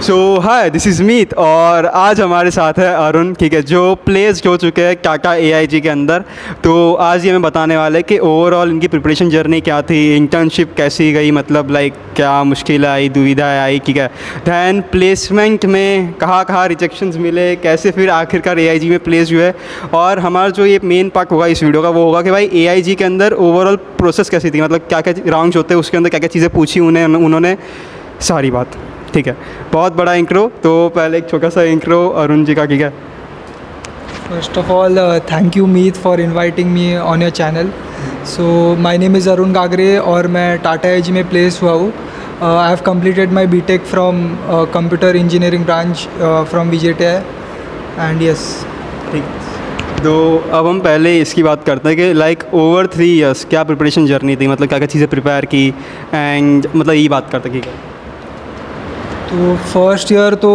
So hi, this is मीत और आज हमारे साथ है अरुण, ठीक है, जो प्लेस्ड हो चुके हैं टाटा एआईजी के अंदर। तो आज ये हमें बताने वाले हैं कि ओवरऑल इनकी प्रिपरेशन जर्नी क्या थी, इंटर्नशिप कैसी गई, मतलब लाइक क्या मुश्किल आई, दुविधाएं आई, ठीक है, दैन प्लेसमेंट में कहाँ कहाँ रिजेक्शंस मिले, कैसे फिर आखिरकार एआईजी में प्लेस हुए। और हमारा जो ये मेन पार्ट होगा इस वीडियो का वो होगा कि भाई एआईजी के अंदर ओवरऑल प्रोसेस कैसी थी, मतलब क्या क्या राउंड्स होते हैं, उसके अंदर क्या क्या चीज़ें पूछी उन्होंने सारी बात, ठीक है। बहुत बड़ा इंट्रो, तो पहले एक छोटा सा इंट्रो अरुण जी का, ठीक है। First of all, thank you Meet for inviting me on your channel. So my name is Arun Gagre और मैं टाटा एजी में प्लेस हुआ हूँ। I have completed my BTech from Computer Engineering branch from VJTI and yes. ठीक। तो अब हम पहले इसकी बात करते हैं कि लाइक ओवर 3 इयर्स क्या प्रिपरेशन जर्नी थी, मतलब क्या क्या चीज़ें प्रिपेयर की एंड मतलब यही बात करते हैं, ठीक है। तो फर्स्ट ईयर तो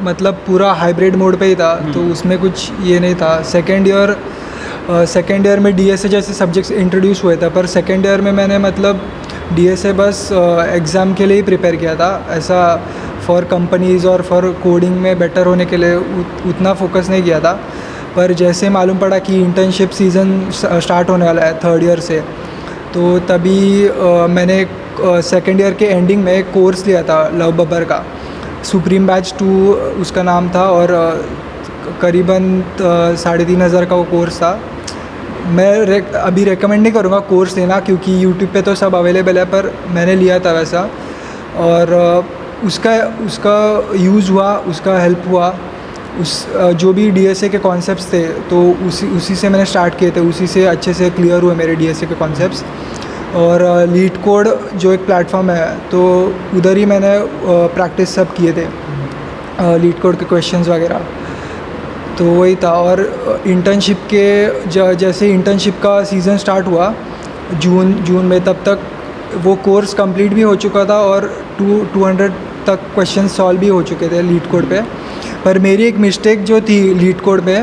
मतलब पूरा हाइब्रिड मोड पे ही था, तो उसमें कुछ ये नहीं था। सेकेंड ईयर में डीएसए जैसे सब्जेक्ट्स इंट्रोड्यूस हुए थे, पर सेकेंड ईयर में मैंने मतलब डीएसए बस एग्ज़ाम के लिए ही प्रिपेयर किया था। ऐसा फॉर कंपनीज़ और फॉर कोडिंग में बेटर होने के लिए उतना फोकस नहीं किया था। पर जैसे मालूम पड़ा कि इंटर्नशिप सीज़न स्टार्ट होने वाला है थर्ड ईयर से, तो तभी मैंने सेकेंड ईयर के एंडिंग में एक कोर्स लिया था लव बब्बर का, सुप्रीम बैच 2 उसका नाम था, और करीबन 3,500 का वो कोर्स था। मैं अभी रेकमेंड नहीं करूँगा कोर्स लेना, क्योंकि यूट्यूब पे तो सब अवेलेबल है, पर मैंने लिया था वैसा, और उसका यूज़ हुआ, उसका हेल्प हुआ। जो भी डीएसए के कॉन्सेप्ट्स थे तो उसी से मैंने स्टार्ट किए थे, उसी से अच्छे से क्लियर हुए मेरे डीएसए के कॉन्सेप्ट्स। और लीड कोड जो एक प्लेटफॉर्म है, तो उधर ही मैंने प्रैक्टिस सब किए थे, लीड कोड के क्वेश्चंस वगैरह, तो वही था। और इंटर्नशिप के जैसे इंटर्नशिप का सीज़न स्टार्ट हुआ जून में, तब तक वो कोर्स कंप्लीट भी हो चुका था और 200 तक क्वेश्चन सॉल्व भी हो चुके थे लीड कोड पे। पर मेरी एक मिस्टेक जो थी लीड कोड पे,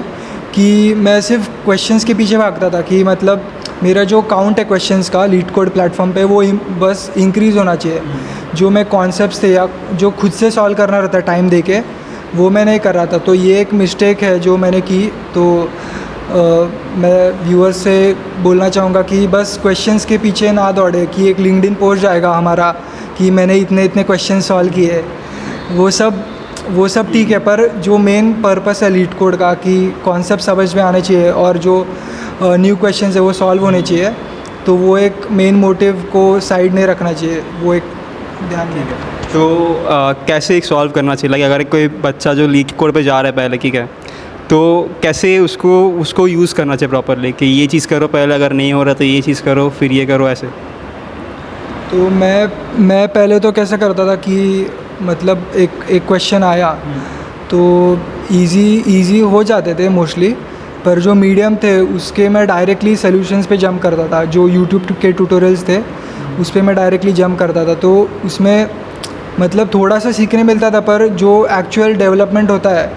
कि मैं सिर्फ क्वेश्चंस के पीछे भागता था, कि मतलब मेरा जो काउंट है क्वेश्चंस का लीड कोड प्लेटफॉर्म पे वो बस इंक्रीज़ होना चाहिए। जो मैं कॉन्सेप्ट्स थे या जो खुद से सॉल्व करना रहता है टाइम दे के, वो मैं नहीं कर रहा था। तो ये एक मिस्टेक है जो मैंने की। तो मैं व्यूअर्स से बोलना चाहूँगा कि बस क्वेश्चंस के पीछे ना दौड़े, कि एक लिंक्डइन पोस्ट जाएगा हमारा कि मैंने इतने क्वेश्चन सॉल्व किए, वो सब ठीक है, पर जो मेन पर्पस है लीड कोड का, कि कॉन्सेप्ट समझ में आने चाहिए और जो न्यू क्वेश्चन है वो सॉल्व होने चाहिए, तो वो एक मेन मोटिव को साइड नहीं रखना चाहिए, वो एक ध्यान देंगे। तो कैसे एक सॉल्व करना चाहिए, लाइक अगर कोई बच्चा जो लीड कोड पे जा रहा है पहले, ठीक है, तो कैसे उसको यूज़ करना चाहिए प्रॉपरली, कि ये चीज़ करो पहले, अगर नहीं हो रहा तो ये चीज़ करो, फिर ये करो, ऐसे। तो मैं पहले तो कैसे करता था कि मतलब एक क्वेश्चन आया तो इजी हो जाते थे मोस्टली, पर जो मीडियम थे उसके मैं डायरेक्टली सॉल्यूशंस पे जंप करता था। जो यूट्यूब के ट्यूटोरियल्स थे उस पर मैं डायरेक्टली जंप करता था, तो उसमें मतलब थोड़ा सा सीखने मिलता था, पर जो एक्चुअल डेवलपमेंट होता है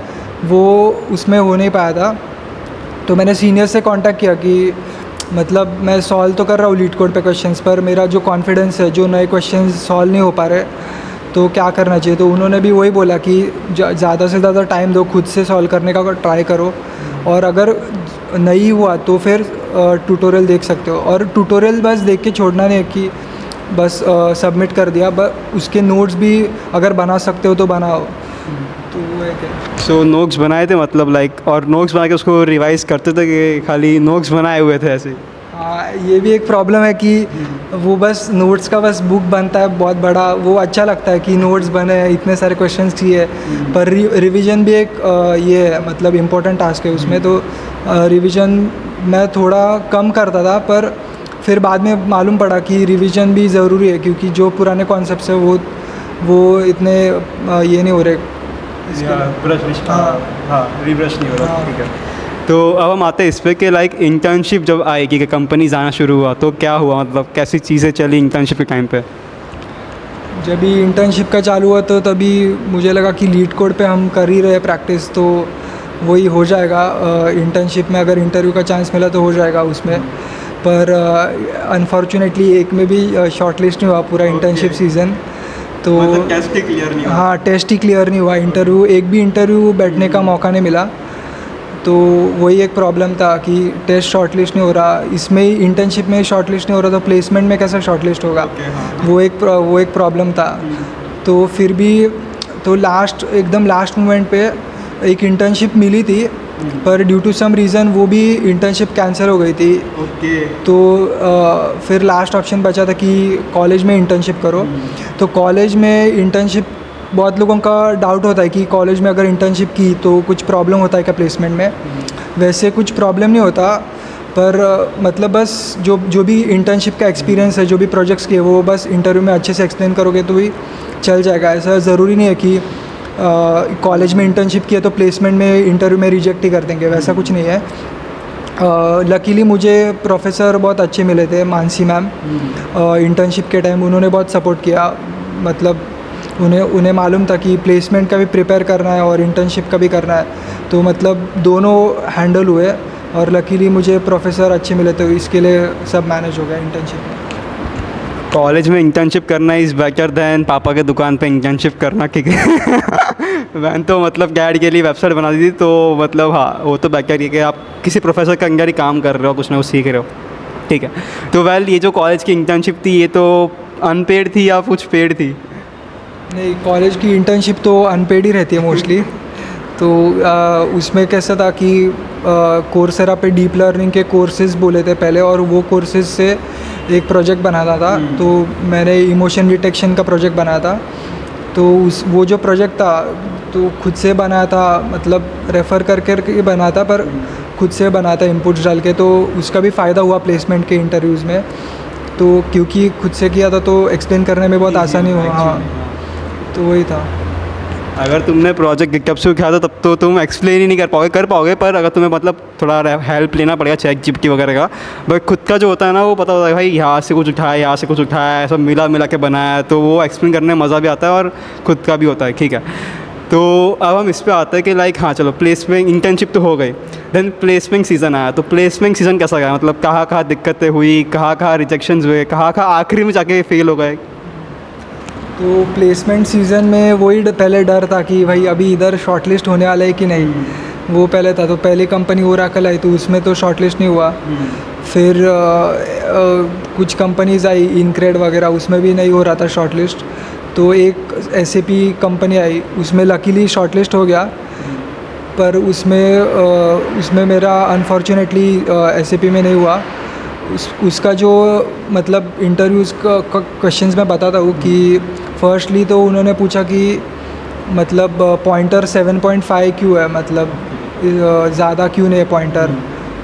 वो उसमें हो नहीं पाया था। तो मैंने सीनियर से कांटेक्ट किया कि मतलब मैं सॉल्व तो कर रहा हूँ लीड कोड पे क्वेश्चंस, पर मेरा जो कॉन्फिडेंस है, जो नए क्वेश्चंस सॉल्व नहीं हो पा रहे, तो क्या करना चाहिए। तो उन्होंने भी वही बोला कि ज़्यादा से ज़्यादा टाइम दो, खुद से सॉल्व करने का ट्राई करो, और अगर नहीं हुआ तो फिर ट्यूटोरियल देख सकते हो। और ट्यूटोरियल बस देख के छोड़ना नहीं है कि बस सबमिट कर दिया, बस उसके नोट्स भी अगर बना सकते हो तो बनाओ। तो वो है क्या। सो नोट्स बनाए थे, मतलब लाइक, और नोट्स बना के उसको रिवाइज करते थे कि खाली नोट्स बनाए हुए थे ऐसे? हाँ, ये भी एक प्रॉब्लम है कि वो बस नोट्स का बस बुक बनता है बहुत बड़ा, वो अच्छा लगता है कि नोट्स बने, इतने सारे क्वेश्चंस चाहिए, पर रिवीजन भी एक ये है, मतलब इम्पोर्टेंट टास्क है उसमें। तो रिवीजन मैं थोड़ा कम करता था, पर फिर बाद में मालूम पड़ा कि रिवीजन भी ज़रूरी है, क्योंकि जो पुराने कॉन्सेप्ट्स है वो इतने ये नहीं हो रहे, रिब्रश नहीं हो रहा, ठीक है। तो अब हम आते हैं इस पे कि लाइक इंटर्नशिप जब आएगी, कि कंपनीज आना शुरू हुआ, तो क्या हुआ, मतलब कैसी चीज़ें चली इंटर्नशिप के टाइम पे? जब भी इंटर्नशिप का चालू हुआ तो तभी मुझे लगा कि लीड कोड पे हम कर ही रहे प्रैक्टिस, तो वही हो जाएगा। इंटर्नशिप में अगर इंटरव्यू का चांस मिला तो हो जाएगा उसमें, पर अनफॉर्चुनेटली एक में भी शॉर्ट लिस्ट नहीं हुआ पूरा इंटर्नशिप सीज़न। तो मतलब टेस्ट ही क्लियर नहीं हुआ। हाँ, टेस्ट ही क्लियर नहीं हुआ, इंटरव्यू एक भी इंटरव्यू बैठने का मौका नहीं मिला। तो वही एक प्रॉब्लम था कि टेस्ट शॉर्टलिस्ट नहीं हो रहा, इसमें ही इंटर्नशिप में ही शॉर्टलिस्ट नहीं हो रहा, तो प्लेसमेंट में कैसा शॉर्टलिस्ट होगा। Okay, हाँ। वो एक प्रॉब्लम था। तो फिर भी तो एकदम लास्ट मोमेंट पे एक इंटर्नशिप मिली थी, पर ड्यू टू सम रीज़न वो भी इंटर्नशिप कैंसिल हो गई थी। ओके। तो फिर लास्ट ऑप्शन बचा था कि कॉलेज में इंटर्नशिप करो। तो कॉलेज में इंटर्नशिप, बहुत लोगों का डाउट होता है कि कॉलेज में अगर इंटर्नशिप की तो कुछ प्रॉब्लम होता है क्या प्लेसमेंट में। वैसे कुछ प्रॉब्लम नहीं होता, पर मतलब बस जो भी इंटर्नशिप का एक्सपीरियंस है, जो भी प्रोजेक्ट्स किए, वो बस इंटरव्यू में अच्छे से एक्सप्लेन करोगे तो भी चल जाएगा। ऐसा ज़रूरी नहीं है कि कॉलेज में इंटर्नशिप किया तो प्लेसमेंट में इंटरव्यू में रिजेक्ट ही कर देंगे, वैसा कुछ नहीं है। लकीली मुझे प्रोफेसर बहुत अच्छे मिले थे, मानसी मैम। इंटर्नशिप के टाइम उन्होंने बहुत सपोर्ट किया, मतलब उन्हें मालूम था कि प्लेसमेंट का भी प्रिपेयर करना है और इंटर्नशिप का भी करना है, तो मतलब दोनों हैंडल हुए। और लकीली मुझे प्रोफेसर अच्छे मिले, तो इसके लिए सब मैनेज हो गया इंटर्नशिप में। कॉलेज में इंटर्नशिप करना इज़ बेटर दैन पापा के दुकान पे इंटर्नशिप करना, ठीक है। मैंने तो मतलब डैड के लिए वेबसाइट बना दी थी, तो मतलब हाँ, वो तो बेटर है कि आप किसी प्रोफेसर के अंदर ही काम कर रहे हो, कुछ ना कुछ सीख रहे हो, ठीक है। तो वेल, ये जो कॉलेज की इंटर्नशिप थी, ये तो अनपेड थी या कुछ पेड थी? नहीं, कॉलेज की इंटर्नशिप तो अनपेड ही रहती है मोस्टली। तो उसमें कैसा था कि कोर्सेरा पे डीप लर्निंग के कोर्सेज़ बोले थे पहले, और वो कोर्सेज़ से एक प्रोजेक्ट बनाना था। तो मैंने इमोशन डिटेक्शन का प्रोजेक्ट बनाया था। तो वो जो प्रोजेक्ट था तो खुद से बनाया था, मतलब रेफ़र करके बनाया था, पर खुद से बनाया था इनपुट्स डाल के। तो उसका भी फ़ायदा हुआ प्लेसमेंट के इंटरव्यूज़ में। तो क्योंकि खुद से किया था तो एक्सप्लेन करने में बहुत आसानी हुआ। हाँ, तो वही था। अगर तुमने प्रोजेक्ट गिटहब से किया था तब तो तुम एक्सप्लेन ही नहीं कर पाओगे, पर अगर तुम्हें मतलब थोड़ा हेल्प लेना पड़ेगा ChatGPT वगैरह का। बट खुद का जो होता है ना, वो पता होता है भाई, यहाँ से कुछ उठाया, यहाँ से कुछ उठाया, सब मिला के बनाया है, तो वो एक्सप्लेन करने में मज़ा भी आता है और खुद का भी होता है, ठीक है। तो अब हम इस पे आते हैं कि लाइक हाँ चलो, प्लेसमेंट इंटर्नशिप तो हो गई, देन प्लेसमेंट सीज़न आया। तो प्लेसमेंट सीज़न कैसा गया, मतलब कहाँ दिक्कतें हुई, कहाँ रिजेक्शंस हुए, कहाँ आखिरी में जाके फेल हो गए? तो प्लेसमेंट सीज़न में वही पहले डर था कि भाई अभी इधर शॉर्टलिस्ट होने वाला है कि नहीं, वो पहले था। तो पहली कंपनी ओरेकल आई, तो उसमें तो शॉर्टलिस्ट नहीं हुआ। फिर कुछ कंपनीज़ आई, इनक्रेड वगैरह, उसमें भी नहीं हो रहा था शॉर्टलिस्ट। तो एक SAP कंपनी आई, उसमें लकीली शॉर्टलिस्ट हो गया, पर उसमें मेरा अनफॉर्चुनेटली SAP में नहीं हुआ। उसका जो मतलब इंटरव्यूज़ का क्वेश्चंस मैं बताता हूँ कि फर्स्टली तो उन्होंने पूछा कि मतलब पॉइंटर 7.5 क्यों है, मतलब ज़्यादा क्यों नहीं है पॉइंटर।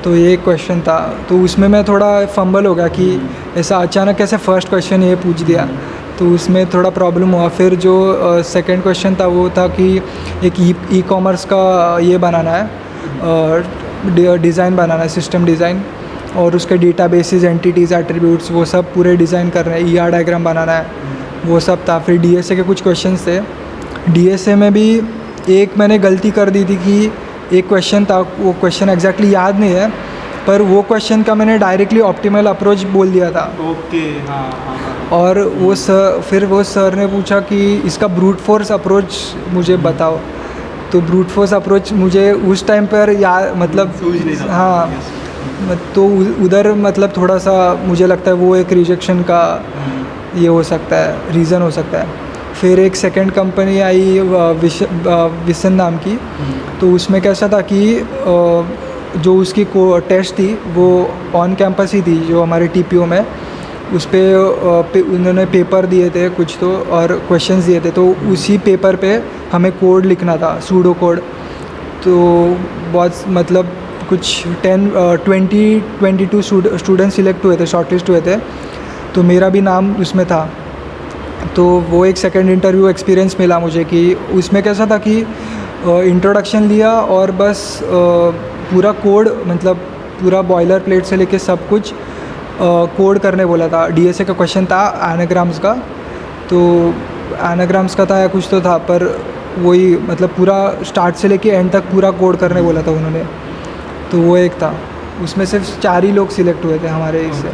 तो ये क्वेश्चन था, तो उसमें मैं थोड़ा फंबल हो गया कि ऐसा अचानक कैसे फर्स्ट क्वेश्चन ये पूछ दिया, तो उसमें थोड़ा प्रॉब्लम हुआ। फिर जो सेकंड क्वेश्चन था वो था कि एक ई कॉमर्स का ये बनाना है, डिज़ाइन बनाना है, सिस्टम डिज़ाइन, और उसके डेटाबेसेस, एंटिटीज़, एट्रीब्यूट्स, वो सब पूरे डिज़ाइन कर रहे हैं, ER डायग्राम बनाना है, वो सब था। फिर DSA के कुछ क्वेश्चंस थे। DSA में भी एक मैंने गलती कर दी थी कि एक क्वेश्चन था, वो क्वेश्चन एग्जैक्टली याद नहीं है, पर वो क्वेश्चन का मैंने डायरेक्टली ऑप्टिमल अप्रोच बोल दिया था। ओके, हाँ। और फिर वो सर ने पूछा कि इसका ब्रूट फोर्स अप्रोच मुझे बताओ। तो ब्रूट फोर्स अप्रोच मुझे उस टाइम पर मतलब सूझ नहीं रहा। हाँ, तो उधर मतलब थोड़ा सा मुझे लगता है वो एक रिजेक्शन का ये हो सकता है, रीज़न हो सकता है। फिर एक सेकंड कंपनी आई विसन नाम की। तो उसमें कैसा था कि जो उसकी टेस्ट थी वो ऑन कैंपस ही थी, जो हमारे TPO में, उस पर उन्होंने पेपर दिए थे कुछ तो, और क्वेश्चंस दिए थे। तो उसी पेपर पे हमें कोड लिखना था, सूडो कोड। तो बहुत मतलब कुछ 22 स्टूडेंट सिलेक्ट हुए थे, शॉर्टलिस्ट हुए थे, तो मेरा भी नाम उसमें था। तो वो एक सेकंड इंटरव्यू एक्सपीरियंस मिला मुझे कि उसमें कैसा था कि इंट्रोडक्शन लिया और बस पूरा कोड, मतलब पूरा बॉयलर प्लेट से लेके सब कुछ कोड करने बोला था। DSA का क्वेश्चन था एनाग्राम्स का, तो एनाग्राम्स का था या कुछ तो था, पर वही मतलब पूरा स्टार्ट से लेके एंड तक पूरा कोड करने बोला था उन्होंने। तो वो एक था, उसमें सिर्फ 4 ही लोग सिलेक्ट हुए थे हमारे इससे।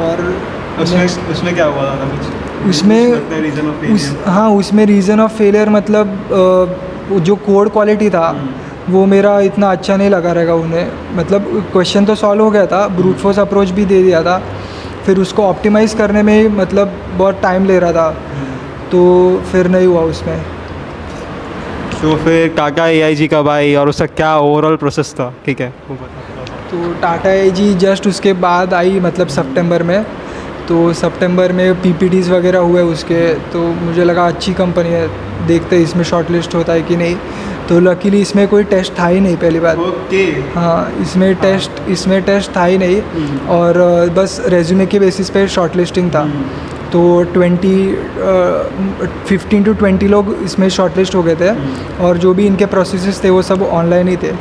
और उसमें क्या हुआ था कुछ? उसमें हाँ उसमें रीज़न ऑफ फेलियर मतलब जो कोड क्वालिटी था वो मेरा इतना अच्छा नहीं लगा रहेगा उन्हें, मतलब क्वेश्चन तो सॉल्व हो गया था, ब्रूट फोर्स अप्रोच भी दे दिया था, फिर उसको ऑप्टिमाइज़ करने में ही मतलब बहुत टाइम ले रहा था, तो फिर नहीं हुआ उसमें। तो फिर काका AIG कब आई और उसका क्या ओवरऑल प्रोसेस था, ठीक है वो बता। तो टाटा AIG जस्ट उसके बाद आई, मतलब सितंबर में, तो सितंबर में PPTs वगैरह हुए उसके, तो मुझे लगा अच्छी कंपनी है, देखते इसमें शॉर्टलिस्ट होता है कि नहीं। तो लकीली इसमें कोई टेस्ट था ही नहीं पहली बात। ओके। हाँ इसमें टेस्ट था ही नहीं, और बस रेज्यूमे के बेसिस पे शॉर्टलिस्टिंग था। तो 15 to 20 लोग इसमें शॉर्टलिस्ट हो गए थे, और जो भी इनके प्रोसेसेस थे वो सब ऑनलाइन ही थे।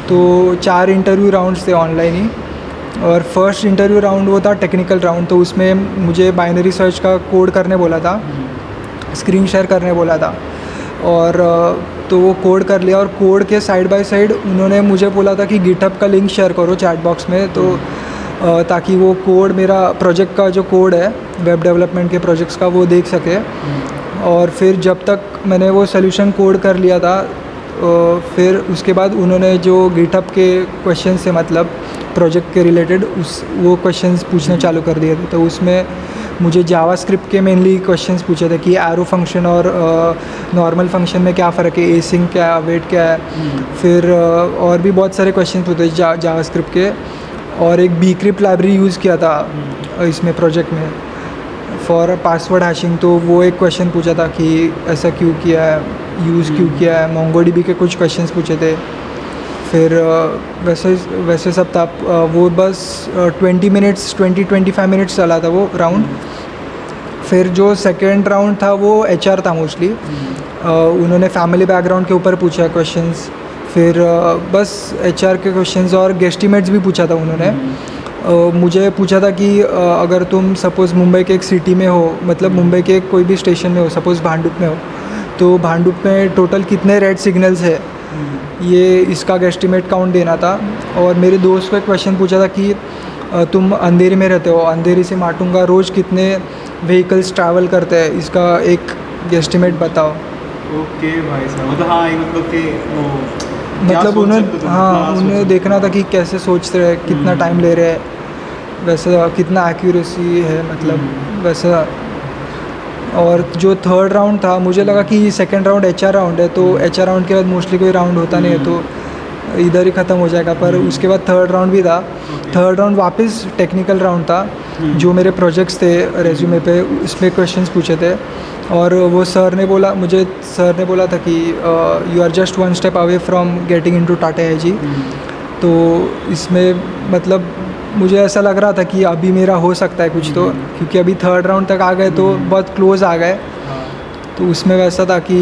तो 4 इंटरव्यू राउंड्स थे ऑनलाइन ही, और फर्स्ट इंटरव्यू राउंड वो था टेक्निकल राउंड, तो उसमें मुझे बाइनरी सर्च का कोड करने बोला था, स्क्रीन शेयर करने बोला था, और तो वो कोड कर लिया, और कोड के साइड बाय साइड उन्होंने मुझे बोला था कि गिटहब का लिंक शेयर करो चैट बॉक्स में, तो ताकि वो कोड मेरा प्रोजेक्ट का जो कोड है वेब डेवलपमेंट के प्रोजेक्ट्स का वो देख सके। और फिर जब तक मैंने वो सोल्यूशन कोड कर लिया था, फिर उसके बाद उन्होंने जो गिटहब के क्वेश्चन से मतलब प्रोजेक्ट के रिलेटेड वो क्वेश्चंस पूछना चालू कर दिए थे। तो उसमें मुझे जावास्क्रिप्ट के मेनली क्वेश्चंस पूछे थे कि एरो फंक्शन और नॉर्मल फंक्शन में क्या फ़र्क है, एसिंग क्या, वेट क्या है। फिर और भी बहुत सारे क्वेश्चन पूछे जावास्क्रिप्ट के, और एक bcrypt लाइब्रेरी यूज़ किया था इसमें प्रोजेक्ट में फॉर पासवर्ड हैशिंग, तो वो एक क्वेश्चन पूछा था कि ऐसा क्यों किया है, यूज़ क्यों किया है। मोंगोडीबी के कुछ क्वेश्चंस पूछे थे। फिर वैसे सब था। वो बस 20-25 मिनट्स चला था वो राउंड। फिर जो सेकेंड राउंड था वो HR था मोस्टली, उन्होंने फैमिली बैकग्राउंड के ऊपर पूछा क्वेश्चंस। फिर बस HR के क्वेश्चंस और गेस्टिमेट्स भी पूछा था उन्होंने। मुझे पूछा था कि अगर तुम सपोज़ मुंबई के एक सिटी में हो, मतलब मुंबई के कोई भी स्टेशन में हो, सपोज़ भांडुप में हो, तो भांडुप में टोटल कितने रेड सिग्नल्स है, ये इसका गेस्टिमेट काउंट देना था। और मेरे दोस्त को एक क्वेश्चन पूछा था कि तुम अंधेरी में रहते हो, अंधेरी से माटुंगा रोज़ कितने व्हीकल्स ट्रैवल करते हैं, इसका एक गेस्टिमेट बताओ। ओके भाई साहब, मतलब हाँ मतलब कि मतलब उन्हें देखना था कि कैसे सोच रहे हैं, कितना टाइम ले रहे हैं, वैसा कितना एक्यूरेसी है, मतलब वैसा। और जो थर्ड राउंड था, मुझे लगा कि सेकंड राउंड HR राउंड है, तो HR राउंड के बाद मोस्टली कोई राउंड होता नहीं है, तो इधर ही ख़त्म हो जाएगा। पर उसके बाद थर्ड राउंड भी था। थर्ड राउंड वापस टेक्निकल राउंड था, जो मेरे प्रोजेक्ट्स थे रेज्यूमे पे, उसमें क्वेश्चंस पूछे थे। और वो सर ने बोला था कि you are just 1 step away from getting into Tata AIG। तो इसमें मतलब मुझे ऐसा लग रहा था कि अभी मेरा हो सकता है कुछ, तो क्योंकि अभी थर्ड राउंड तक आ गए तो बहुत क्लोज़ आ गए। तो उसमें वैसा था कि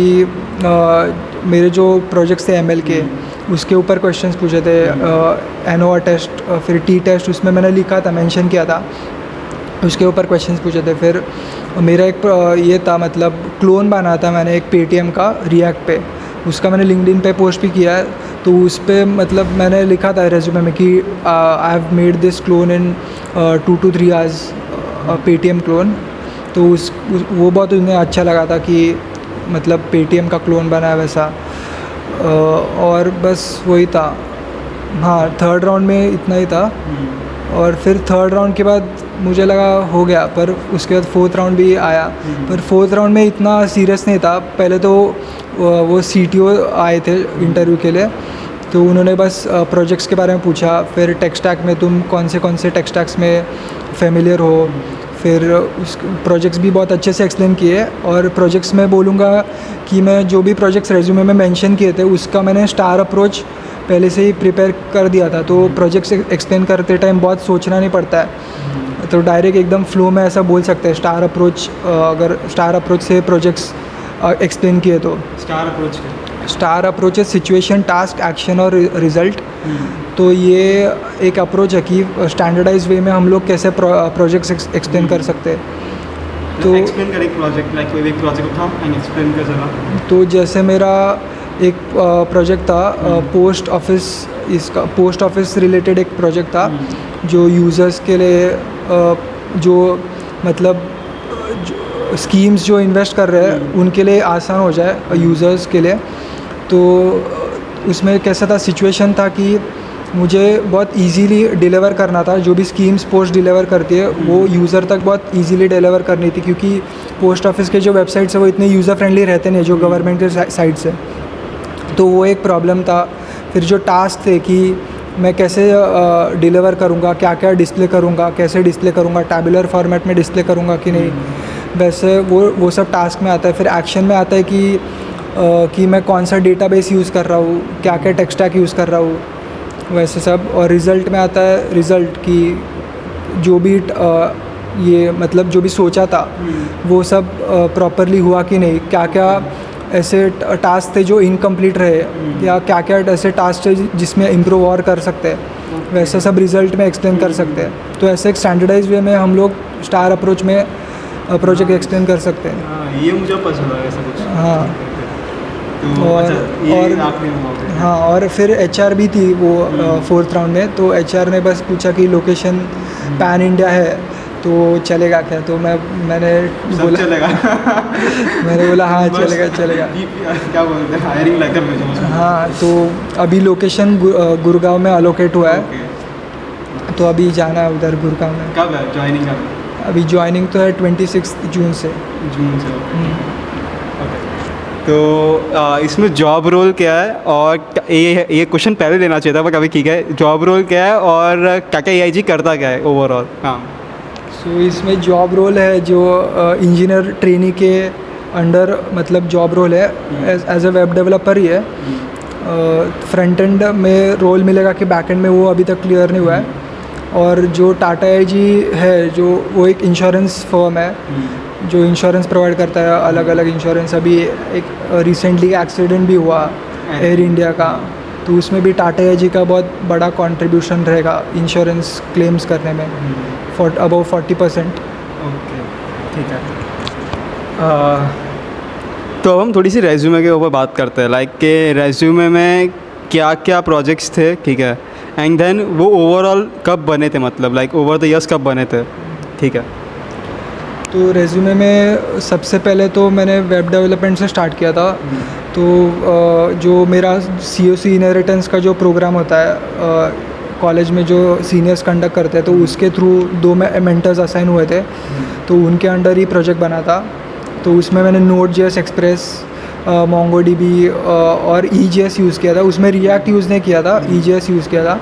मेरे जो प्रोजेक्ट्स थे ML के, उसके ऊपर क्वेश्चंस पूछे थे, NOR टेस्ट, फिर T टेस्ट, उसमें मैंने लिखा था, मेंशन किया था, उसके ऊपर क्वेश्चंस पूछे थे। फिर मेरा एक ये था, मतलब क्लोन बना था मैंने एक Paytm का रिएक्ट पे, उसका मैंने लिंक्डइन पे पोस्ट भी किया है। तो उस पर मतलब मैंने लिखा था रेज्यूमे में कि I have made this clone in 2 to 3 hours, Paytm clone. तो वो बहुत उन्हें अच्छा लगा था कि मतलब Paytm का क्लोन बना है वैसा। और बस वही था। हाँ, थर्ड राउंड में इतना ही था। और फिर थर्ड राउंड के बाद मुझे लगा हो गया, पर उसके बाद फोर्थ राउंड भी आया। पर फोर्थ राउंड में इतना सीरियस नहीं था। पहले तो वो CTO आए थे इंटरव्यू के लिए, तो उन्होंने बस प्रोजेक्ट्स के बारे में पूछा। फिर टेक स्टैक में तुम कौन से टेक स्टैक्स में फेमिलियर हो। फिर उस प्रोजेक्ट्स भी बहुत अच्छे से एक्सप्लेन किए। और प्रोजेक्ट्स में बोलूँगा कि मैं जो भी प्रोजेक्ट्स रेज्यूमे में मेंशन किए थे, उसका मैंने स्टार अप्रोच पहले से ही प्रिपेयर कर दिया था। तो प्रोजेक्ट्स एक्सप्लेन करते टाइम बहुत सोचना नहीं पड़ता है, तो डायरेक्ट एकदम फ्लो में ऐसा बोल सकते हैं स्टार अप्रोच। अगर स्टार अप्रोच से प्रोजेक्ट्स एक्सप्लेन किए तो स्टार अप्रोच है सिचुएशन, टास्क, एक्शन और रिजल्ट। तो ये एक अप्रोच है कि स्टैंडर्डाइज वे में हम लोग कैसे प्रोजेक्ट्स एक्सप्लेन कर सकते हैं। तो एक्सप्लेन कर एक प्रोजेक्ट, लाइक कोई एक प्रोजेक्ट उठा एंड एक्सप्लेन कर जरा। तो जैसे मेरा एक प्रोजेक्ट था पोस्ट ऑफिस, इसका पोस्ट ऑफिस रिलेटेड एक प्रोजेक्ट था, जो यूज़र्स के लिए जो मतलब स्कीम्स जो इन्वेस्ट कर रहे हैं उनके लिए आसान हो जाए यूज़र्स के लिए। तो उसमें कैसा था, सिचुएशन था कि मुझे बहुत इजीली डिलीवर करना था, जो भी स्कीम्स पोस्ट डिलीवर करती है वो यूज़र तक बहुत इजीली डिलीवर करनी थी, क्योंकि पोस्ट ऑफिस के जो वेबसाइट्स है वो इतने यूज़र फ्रेंडली रहते नहीं जो गवर्नमेंट के साइड से। तो वो एक प्रॉब्लम था। फिर जो टास्क थे कि मैं कैसे डिलीवर करूँगा, क्या क्या डिस्प्ले करूँगा, कैसे डिस्प्ले करूँगा, टैबुलर फॉर्मेट में डिस्प्ले करूँगा कि नहीं, वैसे वो सब टास्क में आता है। फिर एक्शन में आता है कि मैं कौन सा डेटाबेस यूज़ कर रहा हूँ, क्या क्या टेक स्टैक यूज़ कर रहा हूँ, वैसे सब। और रिज़ल्ट में आता है रिज़ल्ट कि जो भी ये मतलब जो भी सोचा था वो सब प्रॉपरली हुआ कि नहीं, क्या क्या ऐसे टास्क थे जो इनकम्प्लीट रहे, या क्या क्या ऐसे टास्क थे जिसमें इम्प्रूव और कर सकते हैं, वैसा सब रिज़ल्ट में एक्सप्लेन कर सकते हैं। तो ऐसे एक स्टैंडर्डाइज वे में हम लोग स्टार अप्रोच में प्रोजेक्ट एक्सप्लेन कर सकते हैं। ये मुझे पसंद है ऐसा कुछ। हाँ। तो और हाँ, और फिर HR भी थी वो 4th राउंड में। तो HR ने बस पूछा कि लोकेशन पैन इंडिया है तो चलेगा क्या, तो मैंने बोला चलेगा। मैंने बोला हाँ चलेगा। क्या बोलते हैं, हायरिंग लेटर भेजो। हाँ, तो अभी लोकेशन गुड़गांव में अलोकेट हुआ है, तो अभी जाना है उधर गुड़गांव में। कब है ज्वाइनिंग का? अभी ज्वाइनिंग तो है 26 जून से। तो इसमें जॉब रोल क्या है, और ये क्वेश्चन पहले लेना चाहिए था पर कभी ठीक है, जॉब रोल क्या है और क्या क्या AIG करता क्या है ओवरऑल? हाँ, सो इसमें जॉब रोल है जो इंजीनियर ट्रेनी के अंडर मतलब जॉब रोल है, एज अ वेब डेवलपर ही है। फ्रंट एंड में रोल मिलेगा कि बैक एंड में, वो अभी तक क्लियर नहीं हुआ है। और जो टाटा AIG है जो वो एक इंश्योरेंस फर्म है जो इंश्योरेंस प्रोवाइड करता है, अलग अलग इंश्योरेंस। अभी एक रिसेंटली एक्सीडेंट भी हुआ एयर इंडिया का, तो उसमें भी टाटा AIG का बहुत बड़ा कंट्रीब्यूशन रहेगा इंश्योरेंस क्लेम्स करने में, अबव 40%। ओके, ठीक है। तो अब हम थोड़ी सी रेज्यूमे के ऊपर बात करते हैं, लाइक के रेज्यूमे में क्या क्या प्रोजेक्ट्स थे, ठीक है, एंड देन वो ओवरऑल कब बने थे, मतलब लाइक ओवर द ईयर्स कब बने थे, ठीक है। तो रेज्यूमे में सबसे पहले तो मैंने वेब डेवलपमेंट से स्टार्ट किया था। तो जो मेरा COC इनहेरिटेंस का जो प्रोग्राम होता है कॉलेज में जो सीनियर्स कंडक्ट करते हैं, तो उसके थ्रू 2 मेंटर्स असाइन हुए थे, तो उनके अंडर ही प्रोजेक्ट बना था। तो उसमें मैंने Node.js, एक्सप्रेस, MongoDB और EJS यूज़ किया था। उसमें React यूज़ नहीं किया था, EJS यूज़ किया था।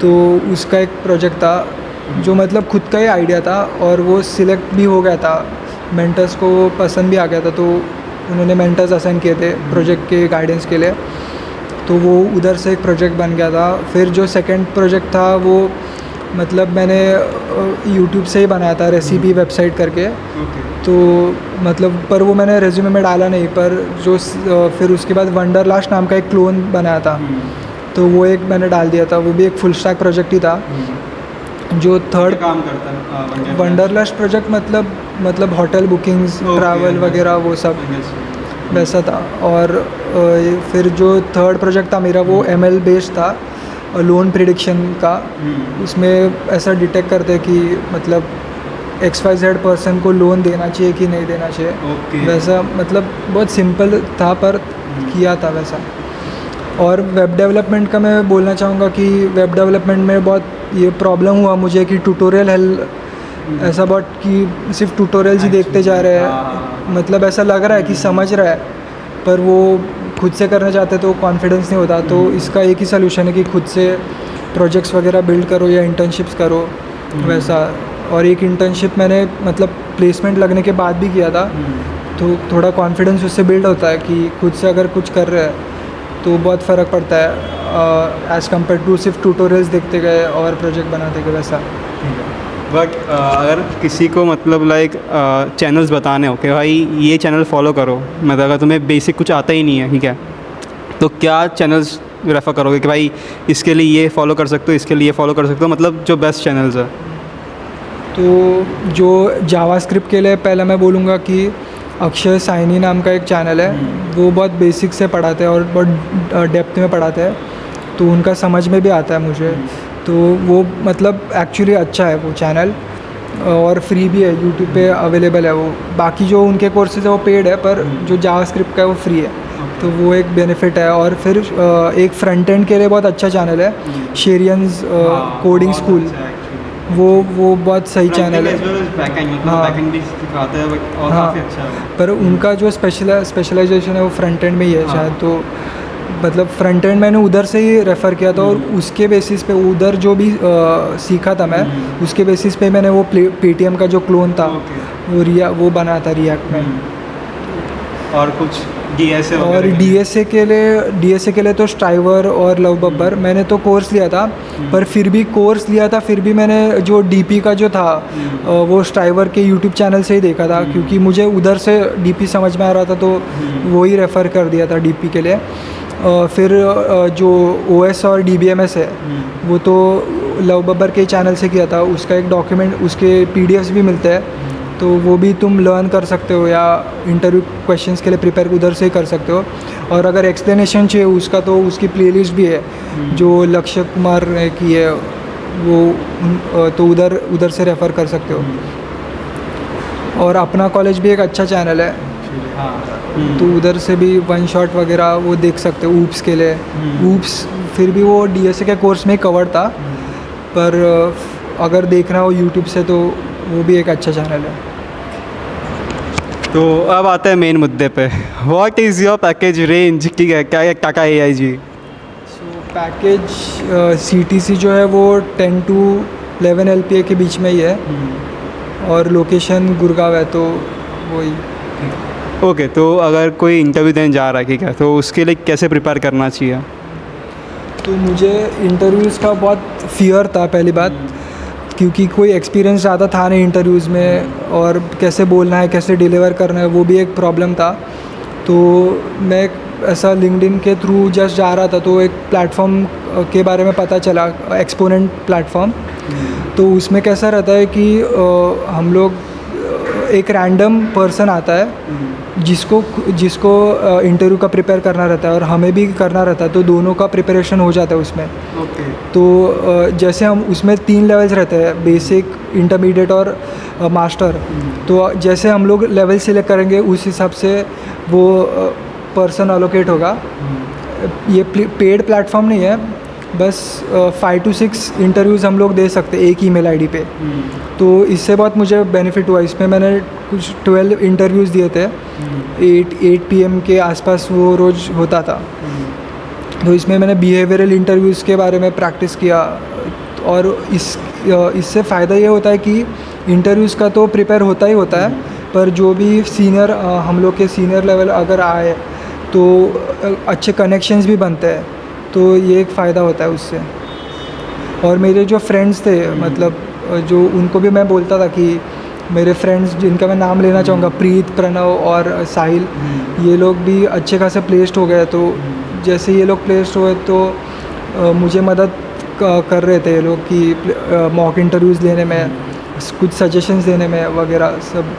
तो उसका एक प्रोजेक्ट था जो मतलब खुद का ही आइडिया था, और वो सिलेक्ट भी हो गया था, मेंटर्स को पसंद भी आ गया था, तो उन्होंने मेंटर्स असाइन किए थे प्रोजेक्ट के गाइडेंस के लिए। तो वो उधर से एक प्रोजेक्ट बन गया था। फिर जो सेकंड प्रोजेक्ट था वो मतलब मैंने यूट्यूब से ही बनाया था, रेसिपी वेबसाइट करके। तो मतलब पर वो मैंने रेज्यूमे में डाला नहीं, पर जो फिर उसके बाद वंडरलास्ट नाम का एक क्लोन बनाया था, तो वो एक मैंने डाल दिया था। वो भी एक फुल स्टैक प्रोजेक्ट ही था। जो थर्ड काम करता है वंडरलास्ट प्रोजेक्ट मतलब होटल बुकिंग्स, ट्रैवल वगैरह वो सब वैसा था। और फिर जो थर्ड प्रोजेक्ट था मेरा वो ML बेस्ड था, लोन प्रिडिक्शन का। उसमें ऐसा डिटेक्ट करते कि मतलब XYZ पर्सन को लोन देना चाहिए कि नहीं देना चाहिए, वैसा मतलब बहुत सिंपल था पर किया था वैसा। और वेब डेवलपमेंट का मैं बोलना चाहूँगा कि वेब डेवलपमेंट में बहुत ये प्रॉब्लम हुआ मुझे कि ट्यूटोरियल ऐसा बहुत कि सिर्फ ट्यूटोरियल्स ही देखते जा रहे हैं, मतलब ऐसा लग रहा है कि समझ रहा है, पर वो खुद से करना चाहते तो कॉन्फिडेंस नहीं होता। तो इसका एक ही सलूशन है कि खुद से प्रोजेक्ट्स वगैरह बिल्ड करो या इंटर्नशिप्स करो वैसा। और एक इंटर्नशिप मैंने मतलब प्लेसमेंट लगने के बाद भी किया था, तो थोड़ा कॉन्फिडेंस उससे बिल्ड होता है कि खुद से अगर कुछ कर रहे हैं तो बहुत फ़र्क पड़ता है एज़ कम्पेयर टू सिर्फ ट्यूटोरियल्स देखते गए और प्रोजेक्ट बनाते गए वैसा। बट अगर किसी को मतलब लाइक चैनल्स बताने हो कि भाई ये चैनल फॉलो करो, मतलब अगर तुम्हें बेसिक कुछ आता ही नहीं है, ठीक है, तो क्या चैनल्स रेफ़र करोगे कि भाई इसके लिए ये फॉलो कर सकते हो, इसके लिए ये फॉलो कर सकते हो, मतलब जो बेस्ट चैनल्स है? तो जो जावास्क्रिप्ट के लिए पहले मैं बोलूँगा कि अक्षय साइनी नाम का एक चैनल है, वो बहुत बेसिक से पढ़ाते हैं और बहुत डेप्थ में पढ़ाते हैं, तो उनका समझ में भी आता है मुझे। तो वो मतलब एक्चुअली अच्छा है वो चैनल। और फ्री भी है, यूट्यूब पे अवेलेबल है वो। बाकी जो उनके कोर्सेज है वो पेड है, पर जो जावास्क्रिप्ट का है वो फ्री है, तो वो एक बेनिफिट है। और फिर एक फ्रंट एंड के लिए बहुत अच्छा चैनल है, शेरियंस कोडिंग स्कूल, वो बहुत सही चैनल है। हाँ हाँ, पर उनका जो स्पेशलाइजेशन है वो फ्रंट एंड में ही है शायद, तो मतलब फ्रंट एंड मैंने उधर से ही रेफ़र किया था, और उसके बेसिस पे उधर जो भी सीखा था मैं, उसके बेसिस पे मैंने वो पेटीएम का जो क्लोन था वो बनाया था रिएक्ट में। और कुछ डीएसए और डीएसए के लिए तो स्ट्राइवर और लव बब्बर मैंने तो कोर्स लिया था, पर फिर भी मैंने जो डीपी का जो था वो स्ट्राइवर के यूट्यूब चैनल से ही देखा था, क्योंकि मुझे उधर से डीपी समझ में आ रहा था, तो वो ही रेफ़र कर दिया था डीपी के लिए। फिर जो ओएस और डीबीएमएस है वो तो लव बब्बर के चैनल से किया था, उसका एक डॉक्यूमेंट, उसके पीडीएफ्स भी मिलते हैं, तो वो भी तुम लर्न कर सकते हो, या इंटरव्यू क्वेश्चंस के लिए प्रिपेयर उधर से ही कर सकते हो। और अगर एक्सप्लेनेशन चाहिए उसका, तो उसकी प्लेलिस्ट भी है जो लक्ष्य कुमार ने की है, वो तो उधर से रेफ़र कर सकते हो। और अपना कॉलेज भी एक अच्छा चैनल है, तो उधर से भी वन शॉट वगैरह वो देख सकते हो ऊप्स के लिए। ऊप्स फिर भी वो डीएसए के कोर्स में कवर था, पर अगर देखना हो यूट्यूब से तो वो भी एक अच्छा चैनल है। तो अब आते हैं मेन मुद्दे पे, what is your package range, ठीक है, क्या है टाटा AIG? सो पैकेज CTC जो है वो 10 to 11 LPA के बीच में ही है, और लोकेशन गुड़गांव है, तो वही। ओके, तो अगर कोई इंटरव्यू देने जा रहा है, ठीक है, तो उसके लिए कैसे प्रिपेयर करना चाहिए? तो मुझे इंटरव्यूज़ का बहुत फियर था पहली बात, क्योंकि कोई एक्सपीरियंस ज़्यादा था नहीं इंटरव्यूज़ में, और कैसे बोलना है, कैसे डिलीवर करना है, वो भी एक प्रॉब्लम था। तो मैं ऐसा लिंक्डइन के थ्रू जस्ट जा रहा था, तो एक प्लेटफॉर्म के बारे में पता चला, एक्सपोनेंट प्लेटफॉर्म। तो उसमें कैसा रहता है कि हम लोग एक रैंडम पर्सन आता है जिसको इंटरव्यू का प्रिपेयर करना रहता है, और हमें भी करना रहता है, तो दोनों का प्रिपरेशन हो जाता है उसमें। तो जैसे हम उसमें 3 लेवल्स रहते हैं, बेसिक, इंटरमीडिएट और मास्टर। तो जैसे हम लोग लेवल सिलेक्ट करेंगे उस हिसाब से वो पर्सन अलोकेट होगा। ये पेड प्लेटफॉर्म नहीं है, बस 5 to 6 इंटरव्यूज़ हम लोग दे सकते हैं एक ईमेल आईडी पे। तो इससे बहुत मुझे बेनिफिट हुआ। इसमें मैंने कुछ 12 इंटरव्यूज़ दिए थे, 8 PM के आसपास वो रोज़ होता था। तो इसमें मैंने बिहेवियरल इंटरव्यूज़ के बारे में प्रैक्टिस किया, और इससे फ़ायदा ये होता है कि इंटरव्यूज़ का तो प्रिपेयर होता ही होता है, पर जो भी सीनियर हम लोग के सीनियर लेवल अगर आए तो अच्छे कनेक्शंस भी बनते हैं, तो ये एक फ़ायदा होता है उससे। और मेरे जो फ्रेंड्स थे, मतलब जो उनको भी मैं बोलता था कि मेरे फ्रेंड्स जिनका मैं नाम लेना चाहूँगा, प्रीत, प्रणव और साहिल, ये लोग भी अच्छे खासे प्लेस्ड हो गए। तो जैसे ये लोग प्लेस्ड हुए तो मुझे मदद कर रहे थे ये लोग कि मॉक इंटरव्यूज़ लेने में, कुछ सजेशंस देने में वगैरह सब।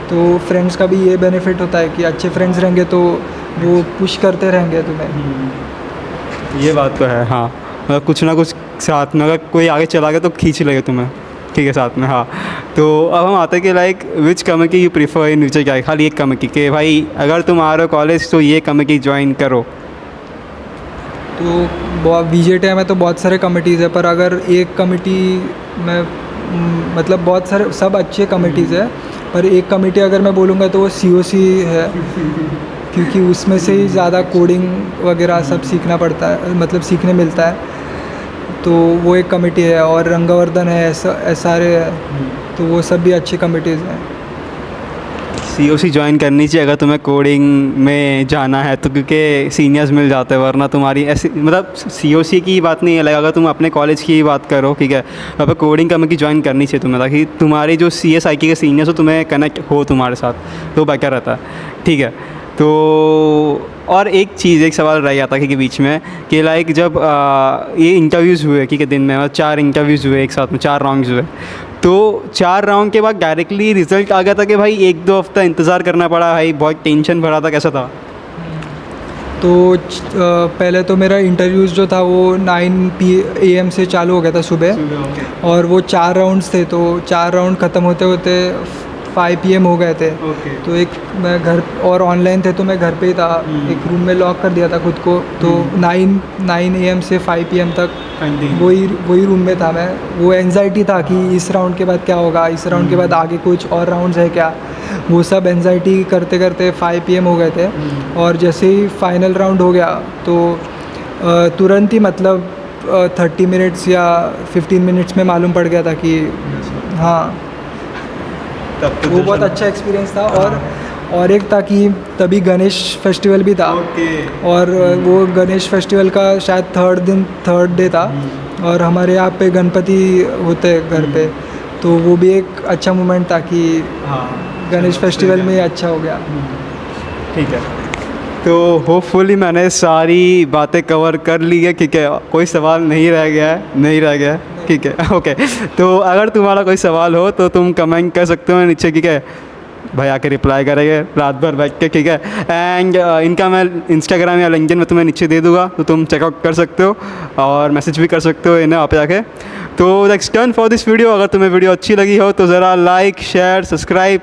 तो फ्रेंड्स का भी ये बेनिफिट होता है कि अच्छे फ्रेंड्स रहेंगे तो वो पुश करते रहेंगे तुम्हें। ये बात तो है, हाँ, मतलब कुछ ना कुछ साथ में, अगर कोई आगे चला गया तो खींच लेगा तुम्हें, ठीक है, साथ में। हाँ, तो अब हम आते हैं कि like which community you prefer in future, क्या है खाली एक कम्युनिटी कि भाई अगर तुम आ रहे हो कॉलेज तो ये कम्युनिटी ज्वाइन करो? तो VJTI में तो बहुत सारे कमिटीज़ है, पर अगर एक कमिटी में, मतलब बहुत सारे सब अच्छे कमिटीज़ है, पर एक कमिटी अगर मैं बोलूँगा तो वो COC है, क्योंकि उसमें से ही ज़्यादा कोडिंग वगैरह सब सीखना पड़ता है, मतलब सीखने मिलता है। तो वो एक कमिटी है, और रंगवर्धन है, SRA है, तो वो सब भी अच्छी कमिटीज़ हैं। COC ज्वाइन करनी चाहिए अगर तुम्हें कोडिंग में जाना है तो, क्योंकि सीनियर्स मिल जाते हैं, वरना तुम्हारी ऐसी, मतलब COC की बात नहीं है, लाइक अगर तुम अपने कॉलेज की बात करो, ठीक है, वहाँ पर कोडिंग कम्युनिटी ज्वाइन करनी चाहिए तुम्हें, ताकि तुम्हारी जो CSIK के सीनियर्स हो तुम्हें कनेक्ट हो तुम्हारे साथ, तो बेटर रहता है, ठीक है। तो और एक चीज़, एक सवाल रह जाता है कि बीच में कि लाइक जब ये इंटरव्यूज़ हुए, ठीक है, दिन में 4 इंटरव्यूज़ हुए एक साथ में, 4 राउंड्स हुए, तो 4 राउंड के बाद डायरेक्टली रिजल्ट आ गया था कि भाई 1-2 हफ्ता इंतज़ार करना पड़ा, भाई बहुत टेंशन भरा था, कैसा था? तो पहले तो मेरा इंटरव्यूज़ जो था वो 9 AM से चालू हो गया था सुबह, और वो 4 राउंड्स थे, तो 4 राउंड ख़त्म होते होते 5 PM हो गए थे। तो एक मैं घर और ऑनलाइन थे तो मैं घर पे ही था, एक रूम में लॉक कर दिया था खुद को। तो 9 AM से 5 PM तक वही रूम में था मैं। वो एंजाइटी था कि इस राउंड के बाद क्या होगा, इस राउंड के बाद आगे कुछ और राउंड्स है क्या, वो सब एंजाइटी करते करते 5 PM हो गए थे। और जैसे ही फाइनल राउंड हो गया तो तुरंत ही मतलब 30 मिनट्स या 15 मिनट्स में मालूम पड़ गया था कि हाँ, वो बहुत अच्छा एक्सपीरियंस था। और एक था कि तभी गणेश फेस्टिवल भी था, और वो गणेश फेस्टिवल का शायद थर्ड डे था, और हमारे यहाँ पे गणपति होते हैं घर पे, तो वो भी एक अच्छा मोमेंट था कि गणेश फेस्टिवल में अच्छा हो गया। ठीक है, तो होपफुली मैंने सारी बातें कवर कर ली है, ठीक है, कोई सवाल नहीं रह गया है, ठीक है, ओके। तो अगर तुम्हारा कोई सवाल हो तो तुम कमेंट कर सकते हो नीचे, ठीक है, भाई आके रिप्लाई करेंगे रात भर बैठ के, ठीक है। एंड इनका मैं इंस्टाग्राम या लिंक्डइन में तुम्हें नीचे दे दूँगा, तो तुम चेकआउट कर सकते हो और मैसेज भी कर सकते हो इन्हें आप जाके। तो that's done for this video. अगर तुम्हें वीडियो अच्छी लगी हो तो ज़रा लाइक, शेयर, सब्सक्राइब